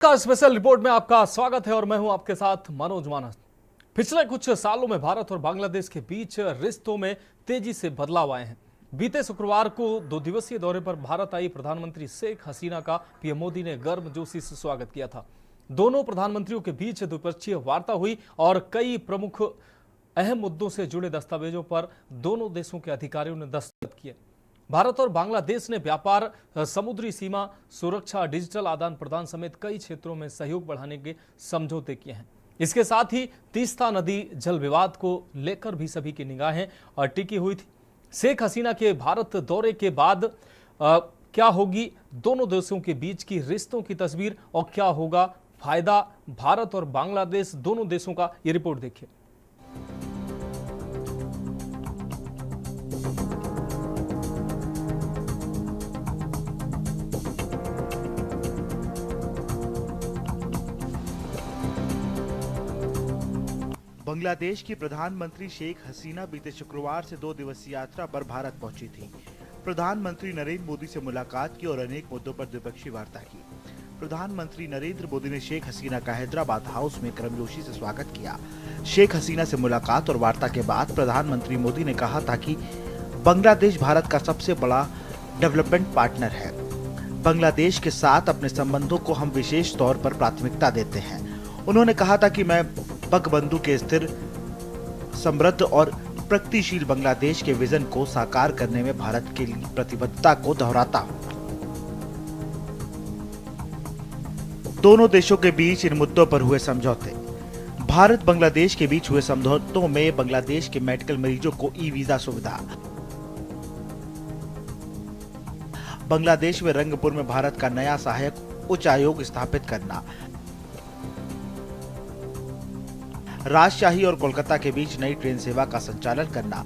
का special report में आपका स्वागत है और मैं हूं आपके साथ मनोज मानस। पिछले कुछ सालों में भारत और बांग्लादेश के बीच रिश्तों में तेजी से बदलाव आए हैं। बीते शुक्रवार को 2 दिवसीय दौरे पर भारत आई प्रधानमंत्री शेख हसीना का पीएम मोदी ने गर्मजोशी से स्वागत किया था। दोनों प्रधानमंत्रियों के बीच द्विपक्षीय वार्ता हुई और कई प्रमुख अहम मुद्दों से जुड़े दस्तावेजों पर दोनों देशों के अधिकारियों ने दस्तखत किए। भारत और बांग्लादेश ने व्यापार, समुद्री सीमा सुरक्षा, डिजिटल आदान प्रदान समेत कई क्षेत्रों में सहयोग बढ़ाने के समझौते किए हैं। इसके साथ ही तीस्ता नदी जल विवाद को लेकर भी सभी की निगाहें टिकी हुई थी। शेख हसीना के भारत दौरे के बाद क्या होगी दोनों देशों के बीच की रिश्तों की तस्वीर और क्या होगा फायदा भारत और बांग्लादेश दोनों देशों का, ये रिपोर्ट देखिए। बांग्लादेश की प्रधानमंत्री शेख हसीना बीते शुक्रवार से 2 दिवसीय यात्रा पर भारत पहुंची थी। प्रधानमंत्री नरेंद्र मोदी से मुलाकात की और अनेक मुद्दों पर द्विपक्षीय वार्ता की। प्रधानमंत्री नरेंद्र मोदी ने शेख हसीना का हैदराबाद हाउस में गर्मजोशी से स्वागत किया। शेख हसीना से मुलाकात और वार्ता के बाद प्रधानमंत्री मोदी ने कहा था कि बांग्लादेश भारत का सबसे बड़ा डेवलपमेंट पार्टनर है। बांग्लादेश के साथ अपने संबंधों को हम विशेष तौर पर प्राथमिकता देते हैं। उन्होंने कहा था कि मैं बंगबंधु के स्थिर, समृद्ध और प्रगतिशील बांग्लादेश के विजन को साकार करने में भारत की प्रतिबद्धता को दोहराता हूं। दोनों देशों के बीच इन मुद्दों पर हुए समझौते। भारत बांग्लादेश के बीच हुए समझौतों में बांग्लादेश के मेडिकल मरीजों को ई वीजा सुविधा, बांग्लादेश में रंगपुर में भारत का नया सहायक उच्चायोग स्थापित करना, राजशाही और कोलकाता के बीच नई ट्रेन सेवा का संचालन करना,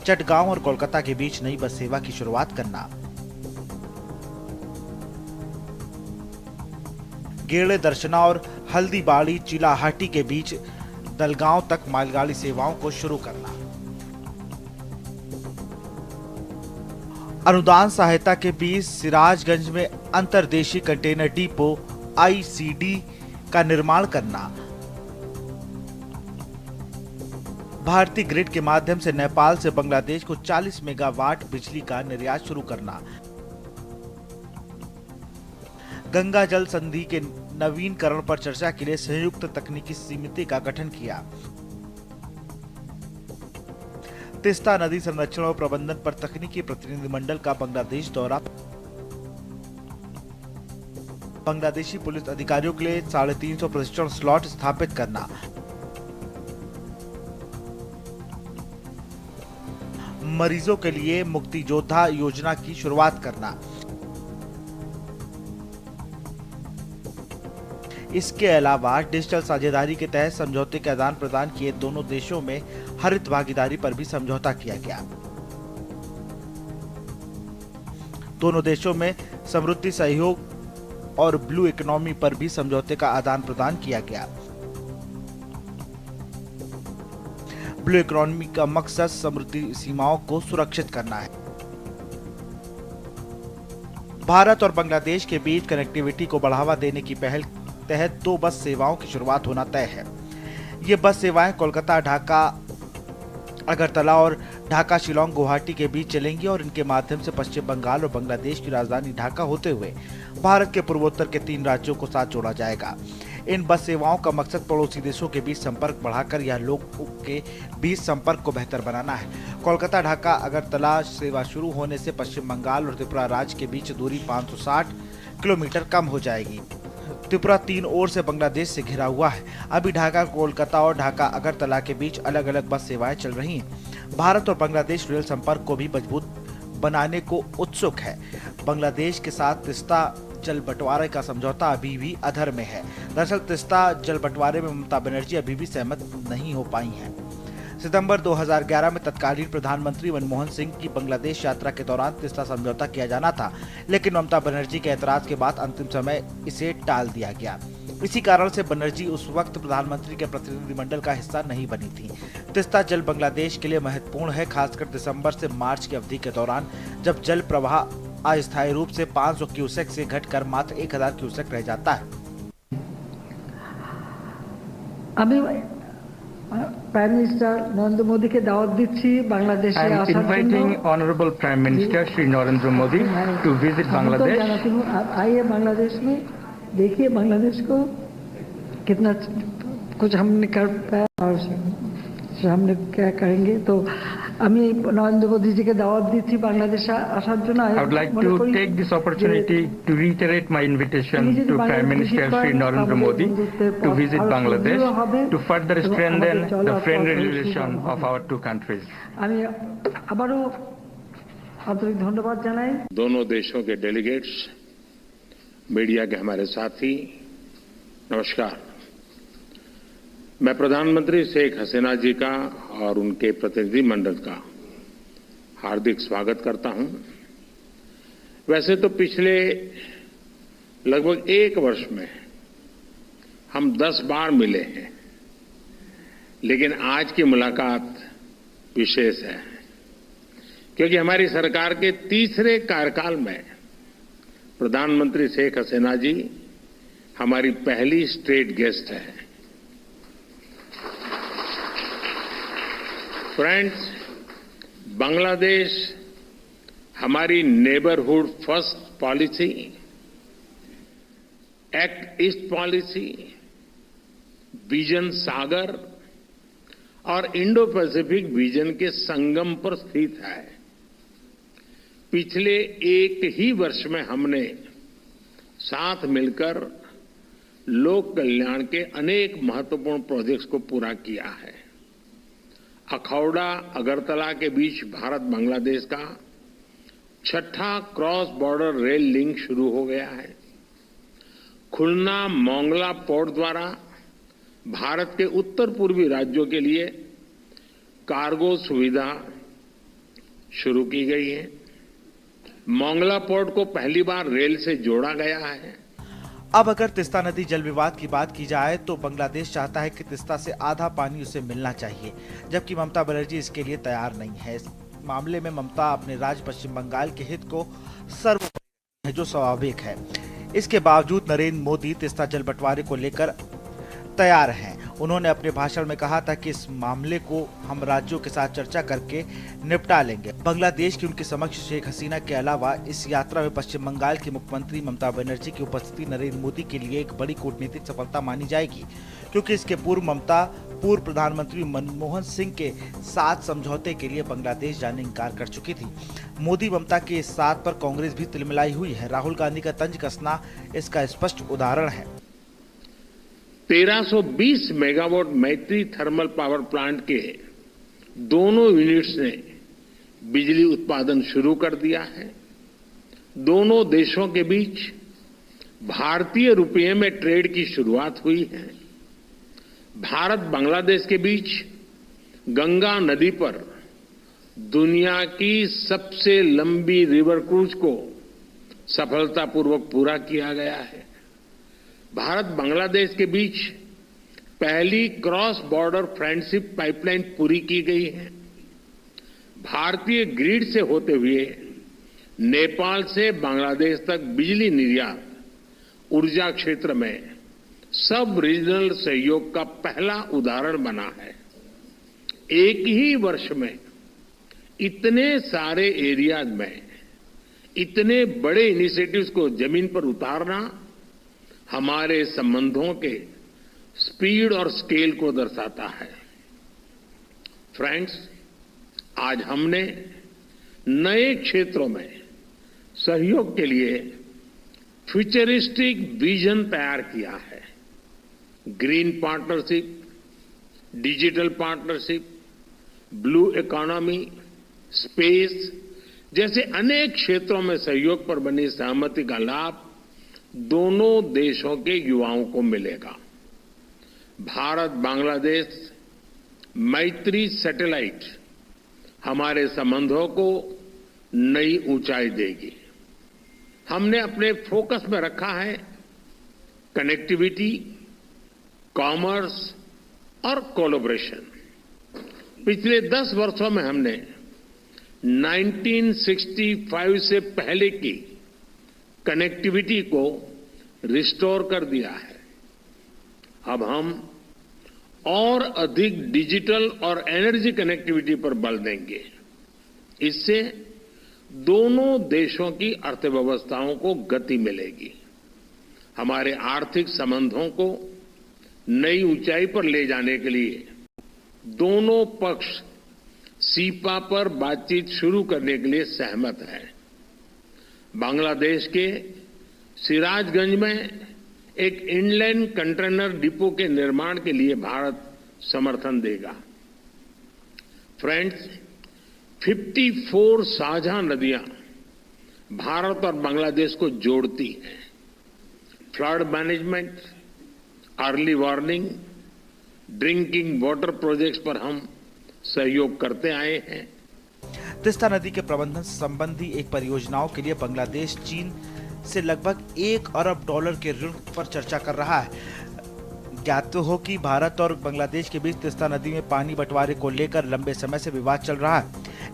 चटगांव और कोलकाता के बीच नई बस सेवा की शुरुआत करना, गेड़े दर्शना और हल्दीबाड़ी चिलाहाटी के बीच दलगांव तक मालगाड़ी सेवाओं को शुरू करना, अनुदान सहायता के बीच सिराजगंज में अंतर्देशीय कंटेनर डिपो आईसीडी का निर्माण करना, भारतीय ग्रिड के माध्यम से नेपाल से बांग्लादेश को 40 मेगावाट बिजली का निर्यात शुरू करना, गंगा जल संधि के नवीनीकरण पर चर्चा के लिए संयुक्त तकनीकी समिति का गठन किया, तीस्ता नदी संरक्षण और प्रबंधन पर तकनीकी प्रतिनिधिमंडल का बांग्लादेश दौरा, बांग्लादेशी पुलिस अधिकारियों के लिए 350 प्रशिक्षण स्लॉट स्थापित करना, मरीजों के लिए मुक्ति योद्धा योजना की शुरुआत करना। इसके अलावा डिजिटल साझेदारी के तहत समझौते के आदान प्रदान किए दोनों देशों में हरित भागीदारी पर भी समझौता किया गया। दोनों देशों में समृद्धि सहयोग और ब्लू इकोनॉमी पर भी समझौते का आदान प्रदान किया गया। ब्लू इकोनॉमी का मकसद समृद्धि सीमाओं को सुरक्षित करना है। भारत और बांग्लादेश के बीच कनेक्टिविटी को बढ़ावा देने की पहल तहत 2 बस सेवाओं की शुरुआत होना तय है। ये बस सेवाएं कोलकाता, ढाका, अगरतला और ढाका, शिलोंग, गुवाहाटी के बीच चलेंगी और इनके माध्यम से पश्चिम बंगाल और बांग्लादेश की राजधानी ढाका होते हुए भारत के पूर्वोत्तर के 3 राज्यों को साथ जोड़ा जाएगा। इन बस सेवाओं का मकसद पड़ोसी देशों के बीच संपर्क बढ़ाकर या लोगों के बीच संपर्क को बेहतर बनाना है। कोलकाता, ढाका, अगरतला सेवा शुरू होने से पश्चिम बंगाल और त्रिपुरा राज्य के बीच दूरी 560 किलोमीटर कम हो जाएगी। त्रिपुरा 3 ओर से बांग्लादेश से घिरा हुआ है। अभी ढाका, कोलकाता और ढाका, अगरतला के बीच अलग अलग बस सेवाएं चल रही हैं। भारत और बांग्लादेश रेल संपर्क को भी मजबूत बनाने को उत्सुक है। बांग्लादेश के साथ तीस्ता जल बंटवारे का समझौता अभी भी अधर में है। दरअसल तीस्ता जल बंटवारे में ममता बनर्जी अभी भी सहमत नहीं हो पाई हैं। सितंबर 2011 में तत्कालीन प्रधानमंत्री मनमोहन सिंह की बांग्लादेश यात्रा के दौरान तीस्ता समझौता किया जाना था, लेकिन ममता बनर्जी के ऐतराज के बाद अंतिम समय इसे टाल दिया गया। इसी कारण से बनर्जी उस वक्त प्रधानमंत्री के प्रतिनिधिमंडल का हिस्सा नहीं बनी थी। तीस्ता जल बांग्लादेश के लिए महत्वपूर्ण है, खासकर दिसंबर से मार्च की अवधि के दौरान, जब जल प्रवाह अस्थायी रूप से 500 क्यूसेक से घटकर मात्र 1000 क्यूसेक रह जाता है। अभी प्राइम मिनिस्टर नरेंद्र मोदी के दावत दीची Bangladesh I am inviting Honorable Prime Minister Shri Narendra Modi to visit Bangladesh. जानती हूँ, आप आइए बांग्लादेश में, देखिए बांग्लादेश को कितना कुछ हमने कर पाया और हमने क्या करेंगे। तो আমি নরেন্দ্র মোদীজিকে দাওয়াত দিচ্ছি বাংলাদেশে আসার জন্য। I would like to take this opportunity to reiterate my invitation to Prime Minister Shri Narendra Modi to visit Bangladesh to further strengthen the friendly relation of our two countries. আমি আবারও আন্তরিক ধন্যবাদ জানাই। दोनों देशों के डेलीगेट्स, मीडिया के हमारे साथी, नमस्कार। मैं प्रधानमंत्री शेख हसीना जी का और उनके प्रतिनिधि मंडल का हार्दिक स्वागत करता हूं। वैसे तो पिछले लगभग 1 वर्ष में हम 10 बार मिले हैं, लेकिन आज की मुलाकात विशेष है क्योंकि हमारी सरकार के तीसरे कार्यकाल में प्रधानमंत्री शेख हसीना जी हमारी पहली स्टेट गेस्ट है। फ्रेंड्स, बांग्लादेश हमारी neighbourhood first policy, act east policy, vision Sagar और इंडो पैसिफिक विजन के संगम पर स्थित है। पिछले 1 ही वर्ष में हमने साथ मिलकर लोक कल्याण के अनेक महत्वपूर्ण प्रोजेक्ट्स को पूरा किया है। अखौड़ा अगरतला के बीच भारत बांग्लादेश का 6ठा क्रॉस बॉर्डर रेल लिंक शुरू हो गया है। खुलना मोंगला पोर्ट द्वारा भारत के उत्तर पूर्वी राज्यों के लिए कार्गो सुविधा शुरू की गई है। मोंगला पोर्ट को पहली बार रेल से जोड़ा गया है। अब अगर तीस्ता नदी जल विवाद की बात की जाए तो बांग्लादेश चाहता है कि तीस्ता से आधा पानी उसे मिलना चाहिए, जबकि ममता बनर्जी इसके लिए तैयार नहीं है। इस मामले में ममता अपने राज्य पश्चिम बंगाल के हित को सर्वोपरि है, जो स्वाभाविक है। इसके बावजूद नरेंद्र मोदी तीस्ता जल बंटवारे को लेकर तैयार हैं। उन्होंने अपने भाषण में कहा था कि इस मामले को हम राज्यों के साथ चर्चा करके निपटा लेंगे। बांग्लादेश की उनके समक्ष शेख हसीना के अलावा इस यात्रा में पश्चिम बंगाल की मुख्यमंत्री ममता बनर्जी की उपस्थिति नरेंद्र मोदी के लिए एक बड़ी कूटनीतिक सफलता मानी जाएगी, क्योंकि इसके पूर्व ममता पूर्व प्रधानमंत्री मनमोहन सिंह के साथ समझौते के लिए बांग्लादेश जाने इनकार कर चुकी थी। मोदी ममता के इस साथ पर कांग्रेस भी तिलमिलाई हुई है। राहुल गांधी का तंज कसना इसका स्पष्ट उदाहरण है। 1320 मेगावाट मैत्री थर्मल पावर प्लांट के दोनों यूनिट्स ने बिजली उत्पादन शुरू कर दिया है। दोनों देशों के बीच भारतीय रुपये में ट्रेड की शुरुआत हुई है। भारत बांग्लादेश के बीच गंगा नदी पर दुनिया की सबसे लंबी रिवर क्रूज को सफलतापूर्वक पूरा किया गया है। भारत बांग्लादेश के बीच पहली क्रॉस बॉर्डर फ्रेंडशिप पाइपलाइन पूरी की गई है। भारतीय ग्रिड से होते हुए नेपाल से बांग्लादेश तक बिजली निर्यात ऊर्जा क्षेत्र में सब रीजनल सहयोग का पहला उदाहरण बना है। एक ही वर्ष में इतने सारे एरियाज में इतने बड़े इनिशिएटिव्स को जमीन पर उतारना हमारे संबंधों के स्पीड और स्केल को दर्शाता है। फ्रेंड्स, आज हमने नए क्षेत्रों में सहयोग के लिए फ्यूचरिस्टिक विजन तैयार किया है। Green partnership, digital partnership, blue economy, space जैसे अनेक क्षेत्रों में सहयोग पर बनी सहमति का लाभ दोनों देशों के युवाओं को मिलेगा। भारत बांग्लादेश मैत्री सैटेलाइट हमारे संबंधों को नई ऊंचाई देगी। हमने अपने फोकस में रखा है कनेक्टिविटी, कॉमर्स और कोलैबोरेशन। पिछले 10 वर्षों में हमने 1965 से पहले की कनेक्टिविटी को रिस्टोर कर दिया है। अब हम और अधिक डिजिटल और एनर्जी कनेक्टिविटी पर बल देंगे। इससे दोनों देशों की अर्थव्यवस्थाओं को गति मिलेगी, हमारे आर्थिक संबंधों को नई ऊंचाई पर ले जाने के लिए दोनों पक्ष सीपा पर बातचीत शुरू करने के लिए सहमत हैं। बांग्लादेश के सिराजगंज में एक इनलैंड कंटेनर डिपो के निर्माण के लिए भारत समर्थन देगा। फ्रेंड्स, 54 साझा नदियां भारत और बांग्लादेश को जोड़ती हैं। Flood management, early warning, drinking water projects पर हम सहयोग करते आए हैं। तीस्ता नदी के प्रबंधन संबंधी एक परियोजनाओं के लिए बांग्लादेश चीन से लगभग $1 अरब के ऋण पर चर्चा कर रहा है। ज्ञात हो कि भारत और बांग्लादेश के बीच तीस्ता नदी में पानी बंटवारे को लेकर लंबे समय से विवाद चल रहा है।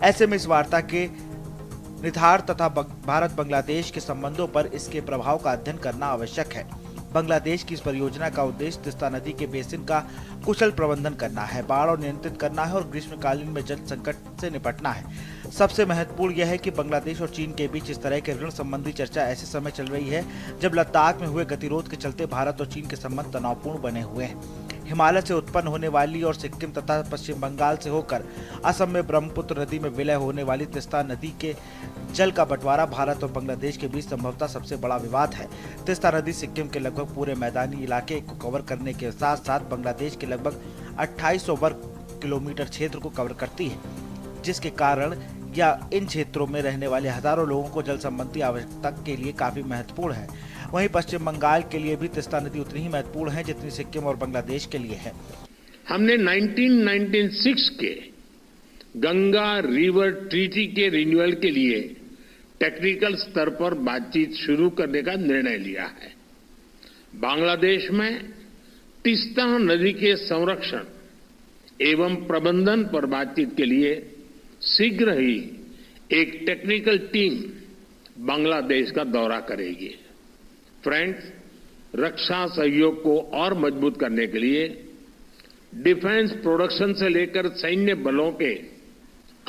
ऐसे में इस वार्ता के निहितार्थ तथा भारत बांग्लादेश के संबंधों पर इसके प्रभाव का अध्ययन करना आवश्यक है। बांग्लादेश की इस परियोजना का उद्देश्य तीस्ता नदी के बेसिन का कुशल प्रबंधन करना है, बाढ़ और नियंत्रित करना है और ग्रीष्मकालीन में जल संकट से निपटना है। सबसे महत्वपूर्ण यह है कि बांग्लादेश और चीन के बीच इस तरह के ऋण संबंधी चर्चा ऐसे समय चल रही है जब लद्दाख में हुए गतिरोध के चलते भारत और चीन के संबंध तनावपूर्ण बने हुए हैं। हिमालय से उत्पन्न होने वाली और सिक्किम तथा पश्चिम बंगाल से होकर असम में ब्रह्मपुत्र नदी में विलय होने वाली तीस्ता नदी के जल का बंटवारा भारत और बांग्लादेश के बीच संभवतः सबसे बड़ा विवाद है। तीस्ता नदी सिक्किम के लगभग पूरे मैदानी इलाके को कवर करने के साथ साथ बांग्लादेश के लगभग 2800 वर्ग किलोमीटर क्षेत्र को कवर करती है, जिसके कारण यह इन क्षेत्रों में रहने वाले हजारों लोगों को जल संबंधी आवश्यकता के लिए काफी महत्वपूर्ण है। वहीं पश्चिम बंगाल के लिए भी तीस्ता नदी उतनी ही महत्वपूर्ण है जितनी सिक्किम और बांग्लादेश के लिए है। हमने 1996 के गंगा रिवर ट्रीटी के रिन्यूअल के लिए टेक्निकल स्तर पर बातचीत शुरू करने का निर्णय लिया है। बांग्लादेश में तीस्ता नदी के संरक्षण एवं प्रबंधन पर बातचीत के लिए शीघ्र ही एक टेक्निकल टीम बांग्लादेश का दौरा करेगी। फ्रेंड्स, रक्षा सहयोग को और मजबूत करने के लिए डिफेंस प्रोडक्शन से लेकर सैन्य बलों के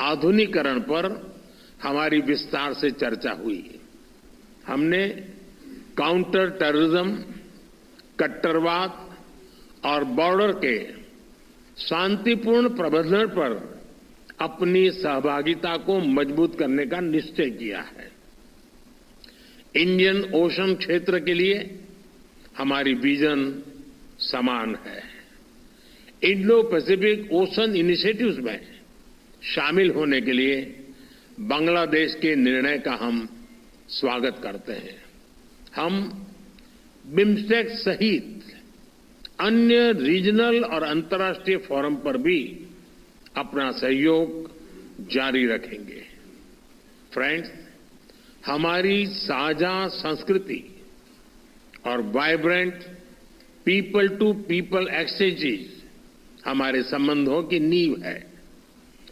आधुनिकीकरण पर हमारी विस्तार से चर्चा हुई। हमने काउंटर टेररिज्म, कट्टरवाद और बॉर्डर के शांतिपूर्ण प्रबंधन पर अपनी सहभागिता को मजबूत करने का निश्चय किया है। इंडियन ओशन क्षेत्र के लिए हमारी विजन समान है। इंडो पैसिफिक ओशन इनिशिएटिव्स में शामिल होने के लिए बांग्लादेश के निर्णय का हम स्वागत करते हैं। हम बिम्स्टेक सहित अन्य रीजनल और अंतर्राष्ट्रीय फोरम पर भी अपना सहयोग जारी रखेंगे। फ्रेंड्स, हमारी साझा संस्कृति और vibrant people to people exchanges हमारे संबंधों की नींव है।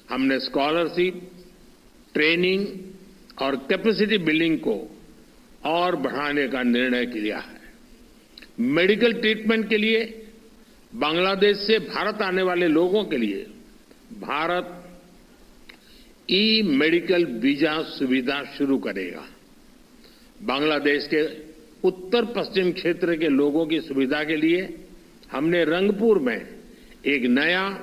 हमने स्कॉलरशिप, ट्रेनिंग और कैपेसिटी बिल्डिंग को और बढ़ाने का निर्णय किया है। मेडिकल ट्रीटमेंट के लिए बांग्लादेश से भारत आने वाले लोगों के लिए भारत ई मेडिकल वीजा सुविधा शुरू करेगा। बांग्लादेश के उत्तर पश्चिम क्षेत्र के लोगों की सुविधा के लिए हमने रंगपुर में एक नया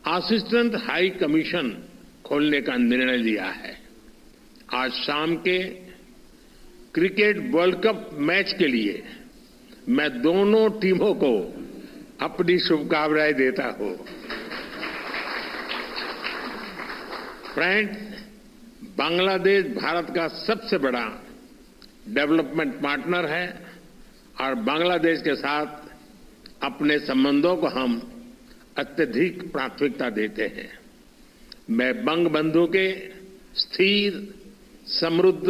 असिस्टेंट हाई कमीशन खोलने का निर्णय लिया है। आज शाम के क्रिकेट वर्ल्ड कप मैच के लिए मैं दोनों टीमों को अपनी शुभकामनाएं देता हूं। फ्रेंड्स, बांग्लादेश भारत का सबसे बड़ा डेवलपमेंट पार्टनर है और बांग्लादेश के साथ अपने संबंधों को हम अत्यधिक प्राथमिकता देते हैं। मैं बंगबंधु के स्थिर, समृद्ध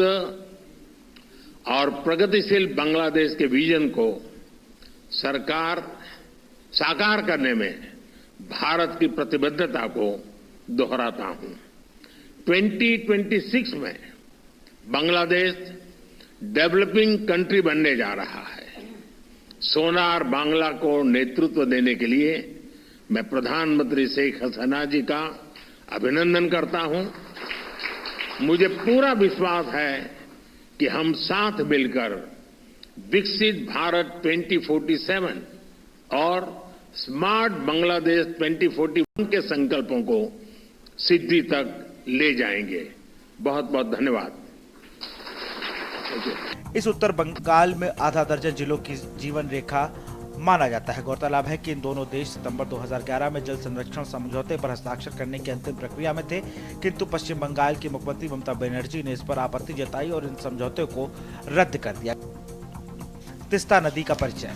और प्रगतिशील बांग्लादेश के विजन को साकार करने में भारत की प्रतिबद्धता को दोहराता हूं। 2026 में बांग्लादेश डेवलपिंग कंट्री बनने जा रहा है। सोनार बांग्ला को नेतृत्व देने के लिए मैं प्रधानमंत्री शेख हसीना जी का अभिनंदन करता हूं। मुझे पूरा विश्वास है कि हम साथ मिलकर विकसित भारत 2047 और स्मार्ट बांग्लादेश 2041 के संकल्पों को सिद्धि तक ले जाएंगे। बहुत बहुत धन्यवाद। इस उत्तर बंगाल में आधा दर्जन जिलों की जीवन रेखा माना जाता है। गौरतलब है कि इन दोनों देश सितंबर 2011 में जल संरक्षण समझौते पर हस्ताक्षर करने की अंतिम प्रक्रिया में थे, किंतु पश्चिम बंगाल की मुख्यमंत्री ममता बनर्जी ने इस पर आपत्ति जताई और इन समझौते को रद्द कर दिया। तिस्ता नदी का परिचय।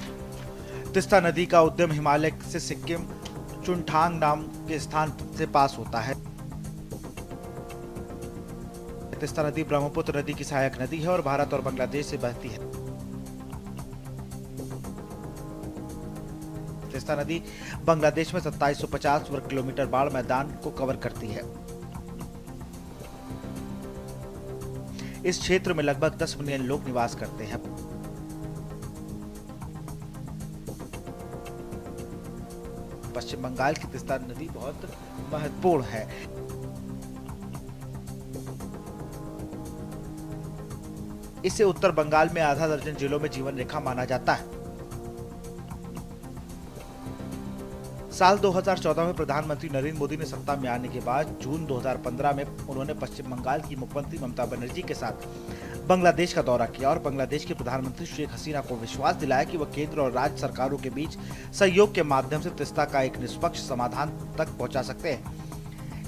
तिस्ता नदी का उद्गम हिमालय से सिक्किम चुनथांग नाम के स्थान से पास होता है। तिस्ता नदी ब्रह्मपुत्र नदी की सहायक नदी है और भारत और बांग्लादेश से बहती है। तिस्ता नदी बांग्लादेश में 2750 वर्ग किलोमीटर बाढ़ मैदान को कवर करती है। इस क्षेत्र में लगभग 10 मिलियन लोग निवास करते हैं। पश्चिम बंगाल की तिस्ता नदी बहुत महत्वपूर्ण है। इसे उत्तर बंगाल में आधा दर्जन जिलों में जीवन रेखा माना जाता है। साल 2014 में प्रधानमंत्री नरेंद्र मोदी ने सत्ता में आने के बाद जून 2015 में उन्होंने पश्चिम बंगाल की मुख्यमंत्री ममता बनर्जी के साथ बांग्लादेश का दौरा किया और बांग्लादेश के प्रधानमंत्री शेख हसीना को विश्वास दिलाया कि वह केंद्र और राज्य सरकारों के बीच सहयोग के माध्यम से तिस्ता का एक निष्पक्ष समाधान तक पहुंचा सकते हैं।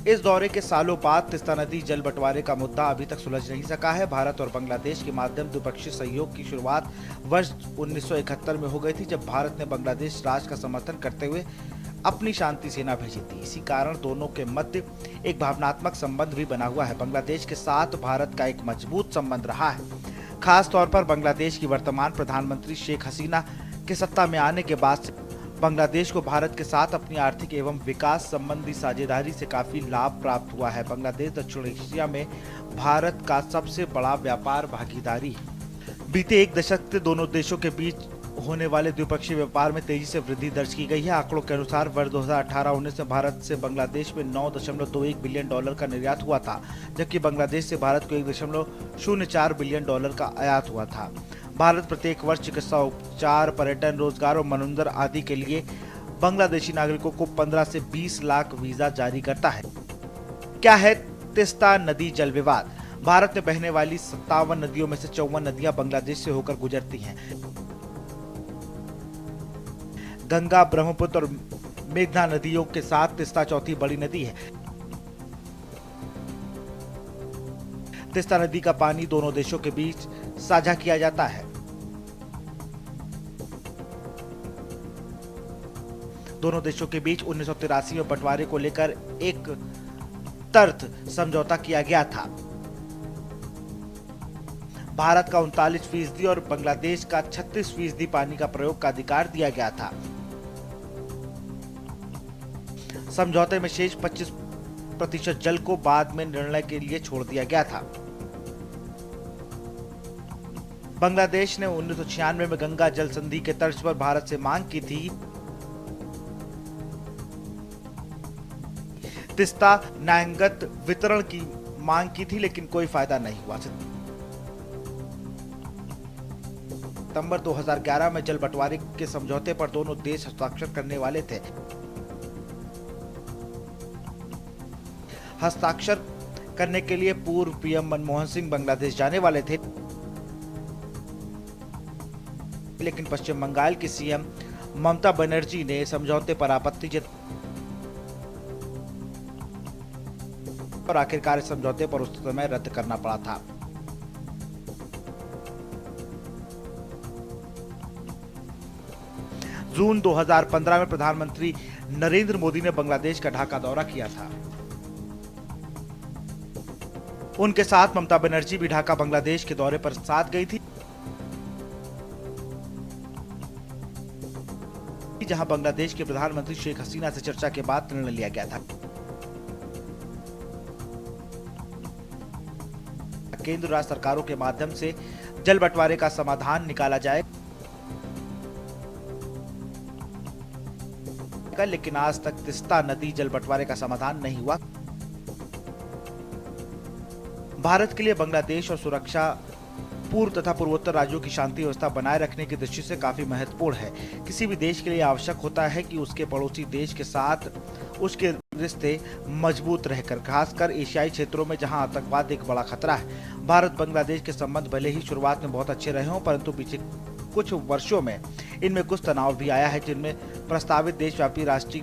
इस दौरे के सालों बाद तिस्ता नदी जल बंटवारे का मुद्दा अभी तक सुलझ नहीं सका है। भारत और बांग्लादेश के माध्यम द्विपक्षीय सहयोग की शुरुआत वर्ष 1971 में हो गई थी, जब भारत ने बांग्लादेश राज्य का समर्थन करते हुए अपनी शांति सेना भेजी थी। इसी कारण दोनों के मध्य एक भावनात्मक संबंध भी बना हुआ है। बांग्लादेश के साथ भारत का एक मजबूत संबंध रहा है। खास तौर पर बांग्लादेश की वर्तमान प्रधानमंत्री शेख हसीना के सत्ता में आने के बाद से बांग्लादेश को भारत के साथ अपनी आर्थिक एवं विकास संबंधी साझेदारी से काफी लाभ प्राप्त हुआ है। बांग्लादेश दक्षिण एशिया में भारत का सबसे बड़ा व्यापार भागीदारी है। बीते एक दशक से दोनों देशों के बीच होने वाले द्विपक्षीय व्यापार में तेजी से वृद्धि दर्ज की गई है। आंकड़ों के अनुसार वर्ष 2018-19 में भारत से बांग्लादेश में $9.21 बिलियन का निर्यात हुआ था, जबकि बांग्लादेश से भारत को $1.04 बिलियन का आयात हुआ था। भारत प्रत्येक वर्ष चिकित्सा उपचार, पर्यटन, रोजगार और मनोरंजन आदि के लिए बांग्लादेशी नागरिकों को 15 से 20 लाख वीजा जारी करता है। क्या है तिस्ता नदी जल विवाद? भारत में बहने वाली 57 नदियों में से 54 नदियां बांग्लादेश से होकर गुजरती हैं। गंगा, ब्रह्मपुत्र और मेघना नदियों के साथ तिस्ता चौथी बड़ी नदी है। तिस्ता नदी का पानी दोनों देशों के बीच साझा किया जाता है। दोनों देशों के बीच 1983 में बंटवारे को लेकर एक तर्क समझौता किया गया था। भारत का 39% और बांग्लादेश का 36% पानी का प्रयोग का अधिकार दिया गया था। समझौते में शेष 25% जल को बाद में निर्णय के लिए छोड़ दिया गया था। बांग्लादेश ने 1996 में गंगा जल संधि के तर्ज पर भारत से मांग की थी। तिस्ता न्यायगत वितरण की मांग की थी, लेकिन कोई फायदा नहीं हुआ। सितंबर 2011 में जल बंटवारे के समझौते पर दोनों देश हस्ताक्षर करने वाले थे। हस्ताक्षर करने के लिए पूर्व पीएम मनमोहन सिंह बांग्लादेश जाने वाले थे, लेकिन पश्चिम बंगाल की सीएम ममता बनर्जी ने समझौते पर आपत्ति जताई और आखिरकार इस समझौते पर उस समय रद्द करना पड़ा था। जून 2015 में प्रधानमंत्री नरेंद्र मोदी ने बांग्लादेश का ढाका दौरा किया था। उनके साथ ममता बनर्जी भी ढाका बांग्लादेश के दौरे पर साथ गई थी, जहां बांग्लादेश के प्रधानमंत्री शेख हसीना से चर्चा के बाद निर्णय लिया गया था। केंद्र राज्य सरकारों के माध्यम से जल बंटवारे का समाधान निकाला जाए, लेकिन आज तक तिस्ता नदी जल बंटवारे का समाधान नहीं हुआ। भारत के लिए बांग्लादेश और सुरक्षा पूर्व तथा पूर्वोत्तर राज्यों की शांति व्यवस्था बनाए रखने की दृष्टि से काफी महत्वपूर्ण है। किसी भी देश के लिए आवश्यक होता है कि उसके पड़ोसी देश के साथ उसके रिश्ते मजबूत रहकर, खासकर एशियाई क्षेत्रों में जहां आतंकवाद एक बड़ा खतरा है। भारत बांग्लादेश के संबंध भले ही शुरुआत में बहुत अच्छे रहे हों, परंतु पीछे कुछ वर्षों में इनमें कुछ तनाव भी आया है, जिनमें प्रस्तावित देशव्यापी राष्ट्रीय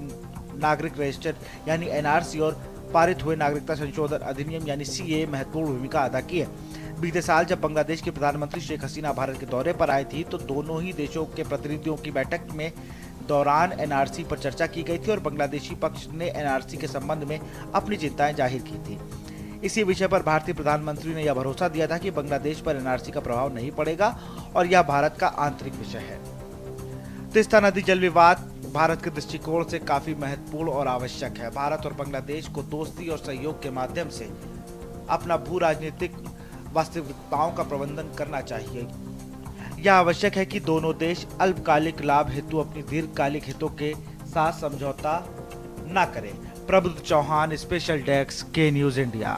नागरिक रजिस्टर यानी एनआरसी और पारित हुए नागरिकता संशोधन अधिनियम यानी सीए महत्वपूर्ण भूमिका अदा की है। बीते साल जब बांग्लादेश की प्रधानमंत्री शेख हसीना भारत के दौरे पर आई थी, तो दोनों ही देशों के प्रतिनिधियों की बैठक में दौरान एनआरसी पर चर्चा की गई थी और बांग्लादेशी पक्ष ने एनआरसी के संबंध में अपनी चिंताएं जाहिर की थी। इसी विषय पर भारतीय प्रधानमंत्री ने यह भरोसा दिया था कि बांग्लादेश पर एनआरसी का प्रभाव नहीं पड़ेगा और यह भारत का आंतरिक विषय है। तिस्ता नदी जल विवाद भारत के दृष्टिकोण से काफी महत्वपूर्ण और आवश्यक है। भारत और बांग्लादेश को दोस्ती और सहयोग के माध्यम से अपना भू राजनीतिक वास्तविकताओं का प्रबंधन करना चाहिए। यह आवश्यक है कि दोनों देश अल्पकालिक लाभ हेतु अपनी दीर्घकालिक हितों के साथ समझौता न करें। प्रबुद्ध चौहान, स्पेशल डेस्क, के न्यूज इंडिया।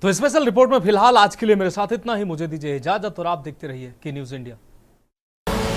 तो स्पेशल रिपोर्ट में फिलहाल आज के लिए मेरे साथ इतना ही। मुझे दीजिए इजाजत और आप देखते रहिए के न्यूज इंडिया।